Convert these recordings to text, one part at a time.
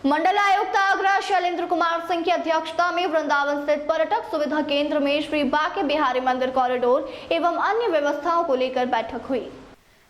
मंडल आयुक्त आगरा शैलेंद्र कुमार सिंह की अध्यक्षता में वृंदावन स्थित पर्यटक सुविधा केंद्र में श्री बाके बिहारी मंदिर कॉरिडोर एवं अन्य व्यवस्थाओं को लेकर बैठक हुई,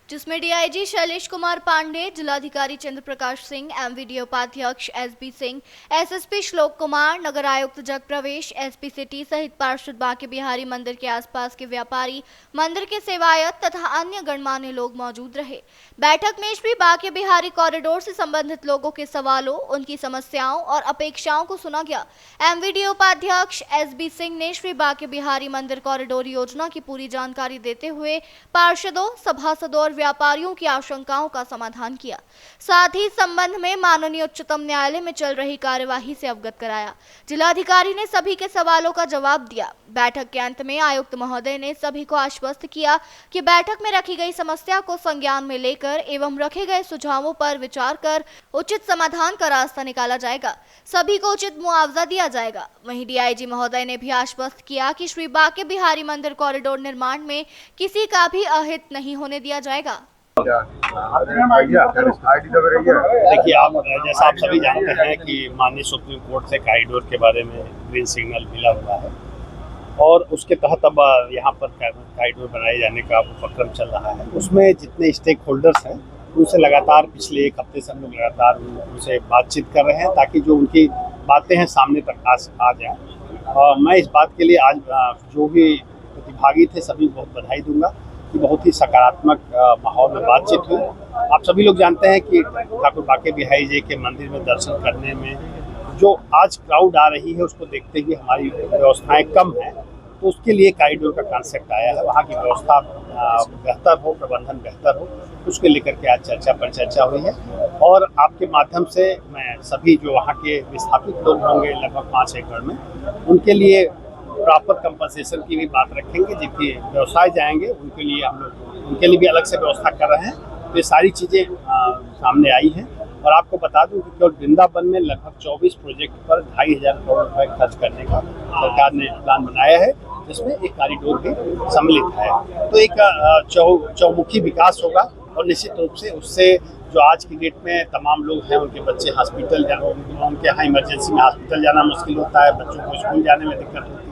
जिसमें डीआईजी शैलेश कुमार पांडे, जिलाधिकारी चंद्र प्रकाश सिंह, एमवीडी उपाध्यक्ष एसबी सिंह, एसएसपी श्लोक कुमार, नगर आयुक्त जग प्रवेश, एसपी सिटी सहित पार्षद बाके बिहारी मंदिर के आसपास के व्यापारी, मंदिर के सेवायत तथा अन्य गणमान्य लोग मौजूद रहे। बैठक में श्री बाके बिहारी कॉरिडोर से संबंधित लोगों के सवालों, उनकी समस्याओं और अपेक्षाओं को सुना गया। एमवीडी उपाध्यक्ष एसबी सिंह ने श्री बाके बिहारी मंदिर कॉरिडोर योजना की पूरी जानकारी देते हुए पार्षदों, सभासदों और व्यापारियों की आशंकाओं का समाधान किया। साथ ही संबंध में माननीय उच्चतम न्यायालय में चल रही कार्यवाही से अवगत कराया। जिलाधिकारी ने सभी के सवालों का जवाब दिया। बैठक के अंत में आयुक्त महोदय ने सभी को आश्वस्त किया कि बैठक में रखी गई समस्या को संज्ञान में लेकर एवं रखे गए सुझावों पर विचार कर उचित समाधान का रास्ता निकाला जाएगा। सभी को उचित मुआवजा दिया जाएगा। वहीं डीआईजी महोदय ने भी आश्वस्त किया कि श्री बाके बिहारी मंदिर कॉरिडोर निर्माण में किसी का भी अहित नहीं होने दिया जाएगा। देखिए, आप जैसा आप सभी जानते हैं कि माननीय सुप्रीम कोर्ट से कॉरिडोर के बारे में ग्रीन सिग्नल मिला हुआ है और उसके तहत अब यहाँ पर कॉरिडोर बनाए जाने का उपक्रम चल रहा है। उसमें जितने स्टेक होल्डर्स हैं उनसे लगातार पिछले एक हफ्ते से हम लोग लगातार उनसे बातचीत कर रहे हैं ताकि जो उनकी बातें हैं सामने तक आ जाए। मैं इस बात के लिए आज जो भी प्रतिभागी थे सभी बहुत बधाई दूंगा कि बहुत ही सकारात्मक माहौल में बातचीत हुई। आप सभी लोग जानते हैं कि ठाकुर बाके बिहारी जी के मंदिर में दर्शन करने में जो आज क्राउड आ रही है उसको देखते हुए हमारी व्यवस्थाएं कम हैं, तो उसके लिए कॉरिडोर का कॉन्सेप्ट आया है। वहाँ की व्यवस्था बेहतर हो, प्रबंधन बेहतर हो, उसके लेकर के आज चर्चा हुई है। और आपके माध्यम से मैं सभी जो वहाँ के विस्थापित लोग होंगे लगभग 5 एकड़ में, उनके लिए प्रॉपर कंपनसेशन की भी बात रखेंगे। जिनके व्यवसाय जाएंगे उनके लिए हम लोग उनके लिए भी अलग से व्यवस्था कर रहे हैं। तो ये सारी चीज़ें सामने आई हैं। और आपको बता दूं कि केवल वृंदावन में लगभग 24 प्रोजेक्ट पर 2,500 करोड़ रुपए खर्च करने का सरकार ने प्लान बनाया है, जिसमें एक कॉरिडोर भी सम्मिलित है। तो एक चौमुखी विकास होगा और निश्चित रूप से उससे जो आज की डेट में तमाम लोग हैं उनके बच्चे हॉस्पिटल उनके यहाँ इमरजेंसी में हॉस्पिटल जाना मुश्किल होता है, बच्चों को स्कूल जाने में दिक्कत होती है,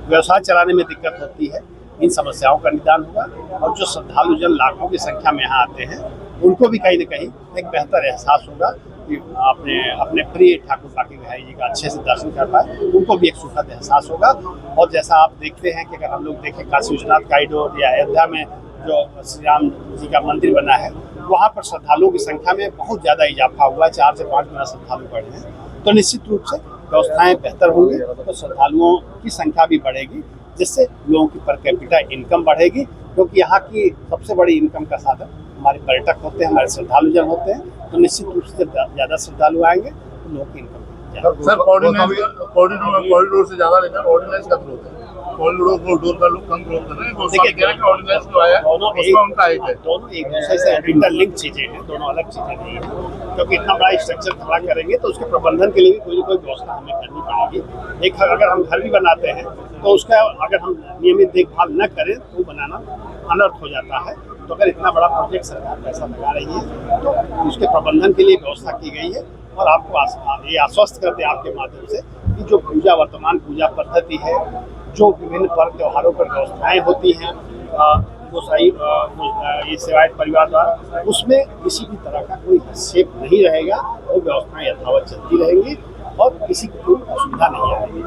व्यवसाय चलाने में दिक्कत होती है। इन समस्याओं का निदान होगा और जो श्रद्धालु जन लाखों की संख्या में यहाँ आते हैं उनको भी कहीं न कहीं एक बेहतर एहसास होगा कि अपने प्रिय ठाकुर बाके बिहारी जी का अच्छे से दर्शन कर पाए, उनको भी एक सुखद एहसास होगा। और जैसा आप देखते हैं कि अगर हम लोग देखें काशी विश्वनाथ कॉरिडोर या अयोध्या में जो श्री राम जी का मंदिर बना है, वहाँ पर श्रद्धालुओं की संख्या में बहुत ज़्यादा इजाफा हुआ है, 4 से 5 गुना श्रद्धालु बढ़े हैं। तो निश्चित रूप से व्यवस्थाएं बेहतर होंगी तो श्रद्धालुओं की संख्या भी बढ़ेगी, जिससे लोगों की पर कैपिटा इनकम बढ़ेगी, क्योंकि यहाँ की सबसे बड़ी इनकम का साधन हमारे पर्यटक होते हैं, हमारे श्रद्धालु जन होते हैं। तो निश्चित रूप से ज़्यादा श्रद्धालु आएंगे तो लोगों की इनकम सर कॉरिडोर से ज़्यादा लेकर ऑर्डिनेंस का ग्रोथ है। कॉरिडोर का लोग कम ग्रोथ कर रहे हैं। ऑर्डिनेंस जो आया उसमें उनका एक है। दोनों एक दूसरे से इंटरलिंक चीज़ें हैं, दोनों अलग चीज़ें नहीं हैं। क्योंकि इतना बड़ा स्ट्रक्चर खड़ा करेंगे तो उसके प्रबंधन के लिए भी कोई ना कोई व्यवस्था हमें करनी पड़ेगी। एक अगर हम घर भी बनाते हैं तो उसका अगर हम नियमित देखभाल न करें तो बनाना अनर्थ हो जाता है। तो अगर इतना बड़ा प्रोजेक्ट सरकार पैसा लगा रही है तो उसके प्रबंधन के लिए व्यवस्था की गई है। और आपको ये आश्वस्त करते हैं आपके माध्यम से कि जो वर्तमान पूजा पद्धति है, जो विभिन्न पर्व त्योहारों पर व्यवस्थाएं होती हैं ये सेवायत परिवार द्वारा, उसमें किसी भी तरह का कोई हस्तक्षेप नहीं रहेगा और व्यवस्थाएं यथावत चलती रहेंगी और किसी को कोई असुविधा नहीं आएगी।